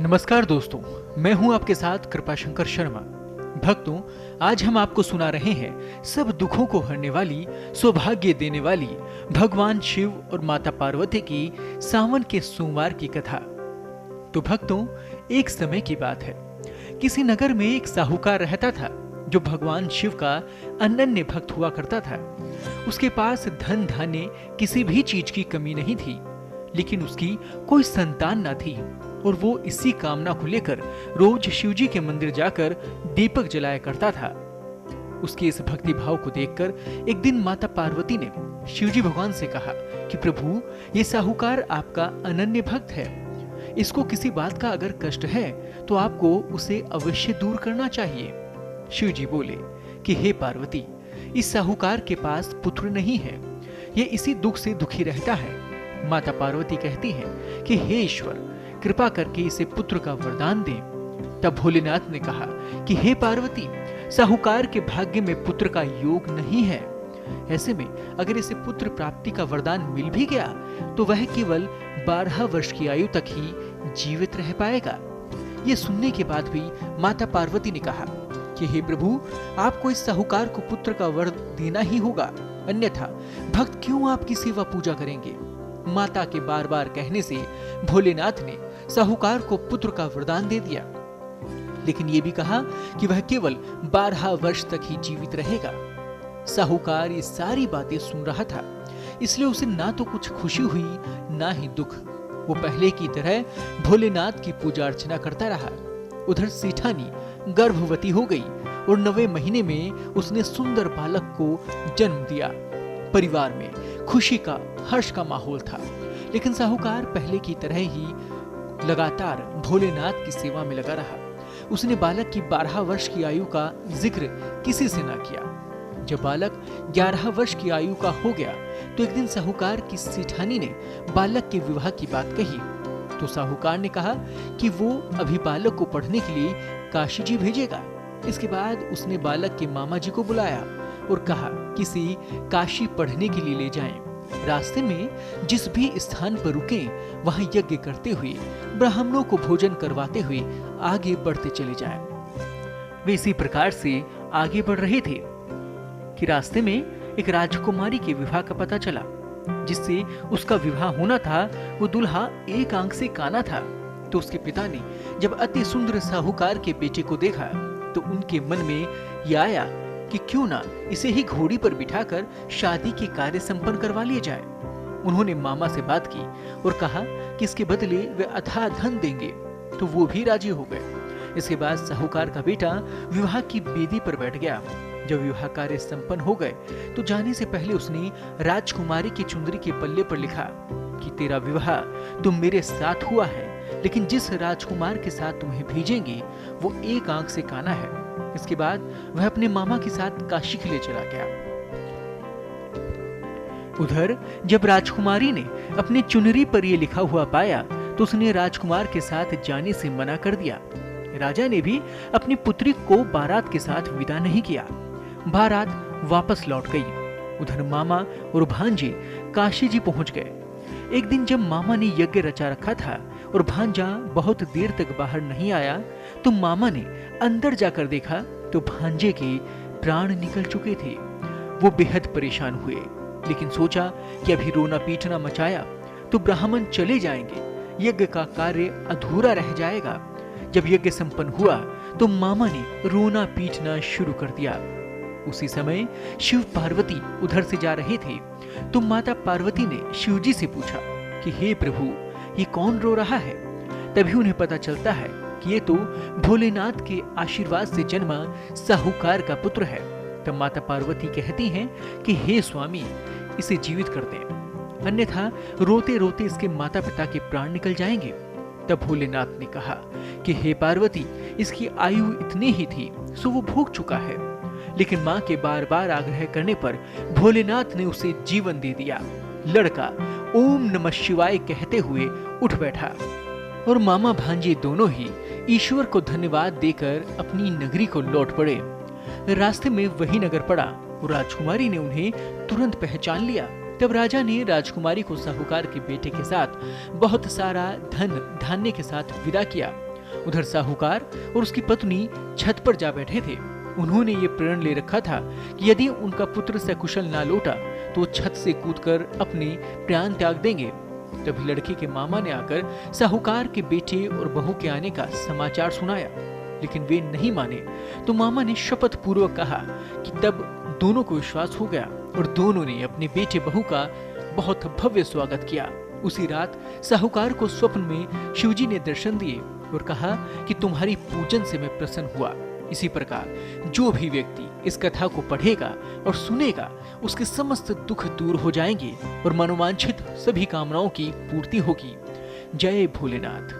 नमस्कार दोस्तों, मैं हूं आपके साथ कृपाशंकर शर्मा। भक्तों, आज हम आपको सुना रहे हैं सब दुखों को हरने वाली, सौभाग्य देने वाली भगवान शिव और माता पार्वती की सावन के सोमवार की कथा। तो भक्तों, एक समय की बात है। किसी नगर में एक साहूकार रहता था जो भगवान शिव का अनन्य भक्त हुआ करता था। उसके पास धन धान्य किसी भी चीज की कमी नहीं थी, लेकिन उसकी कोई संतान न थी और वो इसी कामना को लेकर रोज शिवजी के मंदिर जाकर दीपक जलाया करता था। उसके इस भक्ति भाव को देखकर एक दिन माता पार्वती ने शिवजी भगवान से कहा कि प्रभु, ये साहूकार आपका अनन्य भक्त है। इसको किसी बात का अगर कष्ट है तो आपको उसे अवश्य दूर करना चाहिए। शिवजी बोले कि हे पार्वती, इस साहूकार के पास पुत्र नहीं है, ये इसी दुख से दुखी रहता है। माता पार्वती कहती हैं कि हे ईश्वर, कृपा करके इसे पुत्र का वरदान दे। तब भोलेनाथ ने कहा कि हे पार्वती, साहूकार के भाग्य में पुत्र का योग नहीं है। ऐसे में अगर इसे पुत्र प्राप्ति का वरदान मिल भी गया तो वह केवल 12 वर्ष की आयु तक ही जीवित रह पाएगा। ये सुनने के बाद भी माता पार्वती ने कहा कि हे प्रभु, आपको इस साहूकार को पुत्र का वर देना ही होगा, अन्यथा भक्त क्यों आपकी सेवा पूजा करेंगे। माता के बार बार कहने से भोलेनाथ ने साहूकार को पुत्र का वरदान दे दिया, लेकिन यह भी कहा कि वह केवल 12 वर्ष तक ही जीवित रहेगा। साहूकार ये सारी बातें सुन रहा था, इसलिए उसे ना तो कुछ खुशी हुई ना ही दुख। वो पहले की तरह भोलेनाथ की पूजा अर्चना करता रहा। उधर सेठानी गर्भवती हो गई और 9वें महीने में उसने सुंदर बालक को जन्म दिया। परिवार में खुशी का, हर्ष का माहौल था, लेकिन साहूकार पहले की तरह ही लगातार भोलेनाथ की सेवा में लगा रहा। उसने बालक की 12 वर्ष की आयु का जिक्र किसी से ना किया। जब बालक 11 वर्ष की आयु का हो गया तो एक दिन साहूकार की सेठानी ने बालक के विवाह की बात कही। तो साहूकार ने कहा कि वो अभी बालक को पढ़ने के लिए काशी जी भेजेगा। इसके बाद उसने बालक के मामा जी को बुलाया और कहा किसी काशी पढ़ने के लिए ले जाएं। रास्ते में जिस भी स्थान पर रुकें वहां यज्ञ करते हुए, ब्राह्मणों को भोजन करवाते हुए आगे बढ़ते चले जाएं। वे इसी प्रकार से आगे बढ़ रहे थे कि रास्ते में एक राजकुमारी के विवाह का पता चला। जिससे उसका विवाह होना था वो दूल्हा एक आंख से काना था। तो उसके पिता ने जब अति सुंदर साहूकार के बेटे को देखा तो उनके मन में यह आया कि क्यों ना इसे ही घोड़ी पर बिठाकर शादी के कार्य संपन्न करवा लिए जाए। उन्होंने मामा से बात की और कहा कि इसके बदले वे अथाह धन देंगे, तो वो भी राजी हो गए। इसके बाद साहूकार का बेटा विवाह की बेदी पर बैठ गया। जब विवाह कार्य संपन्न हो गए तो जाने से पहले उसने राजकुमारी की चुंदरी के पल्ले पर लिखा कि तेरा विवाह तुम मेरे साथ हुआ है, लेकिन जिस राजकुमार के साथ तुम्हें भेजेंगे वो एक आंख से काना है। इसके बाद वह अपने मामा के साथ काशी के लिए चला गया। उधर जब राजकुमारी ने अपनी चुनरी पर यह लिखा हुआ पाया तो उसने राजकुमार के साथ जाने से मना कर दिया। राजा ने भी अपनी पुत्री को बारात के साथ विदा नहीं किया। बारात वापस लौट गई। उधर मामा और भांजे काशी जी पहुंच गए। एक दिन जब मामा ने यज्ञ रचा रखा था और भांजा बहुत देर तक बाहर नहीं आया तो मामा ने अंदर जाकर देखा तो भांजे के प्राण निकल चुके थे। वो बेहद परेशान हुए, लेकिन सोचा कि अभी रोना पीटना मचाया तो ब्राह्मण चले जाएंगे, यज्ञ का कार्य अधूरा रह जाएगा। जब यज्ञ संपन्न हुआ तो मामा ने रोना पीटना शुरू कर दिया। उसी समय शिव पार्वती उधर से जा रहे थे तो माता पार्वती ने शिवजी से पूछा कि हे प्रभु, ये कौन रो रहा है। तभी उन्हें पता चलता है कि ये तो भोलेनाथ के आशीर्वाद से जन्मा साहूकार का पुत्र है। तब माता पार्वती कहती हैं कि हे स्वामी, इसे जीवित कर दें, अन्यथा रोते रोते इसके माता पिता के प्राण निकल जाएंगे। तब भोलेनाथ ने कहा कि हे पार्वती, इसकी आयु इतनी ही थी सो वो भोग चुका है। लेकिन मां के बार बार आग्रह करने पर भोलेनाथ ने उसे जीवन दे दिया। लड़का ओम नमः शिवाय कहते हुए उठ बैठा और मामा भांजे दोनों ही ईश्वर को धन्यवाद देकर अपनी नगरी को लौट पड़े। रास्ते में वही नगर पड़ा और राजकुमारी ने उन्हें तुरंत पहचान लिया। तब राजा ने राजकुमारी को साहूकार के बेटे के साथ बहुत सारा धन धान्य के साथ विदा किया उधर साहूकार और उसकी पत्नी छत पर जा बैठे थे। उन्होंने ये प्रण ले रखा था कि यदि उनका पुत्र सकुशल ना लौटा तो वो छत से कूदकर अपने प्राण त्याग देंगे। तभी लड़के के मामा ने आकर साहूकार के बेटे और बहू के आने का समाचार सुनाया, लेकिन वे नहीं माने। तो मामा ने शपथ पूर्वक कहा कि तब दोनों को विश्वास हो गया और दोनों ने अपने बेटे बहू का बहुत भव्य स्वागत किया। उसी रात साहूकार को स्वप्न में शिवजी ने दर्शन दिए और कहा कि तुम्हारी पूजन से मैं प्रसन्न हुआ। इसी प्रकार जो भी व्यक्ति इस कथा को पढ़ेगा और सुनेगा उसके समस्त दुख दूर हो जाएंगे और मनोवांछित सभी कामनाओं की पूर्ति होगी। जय भोलेनाथ।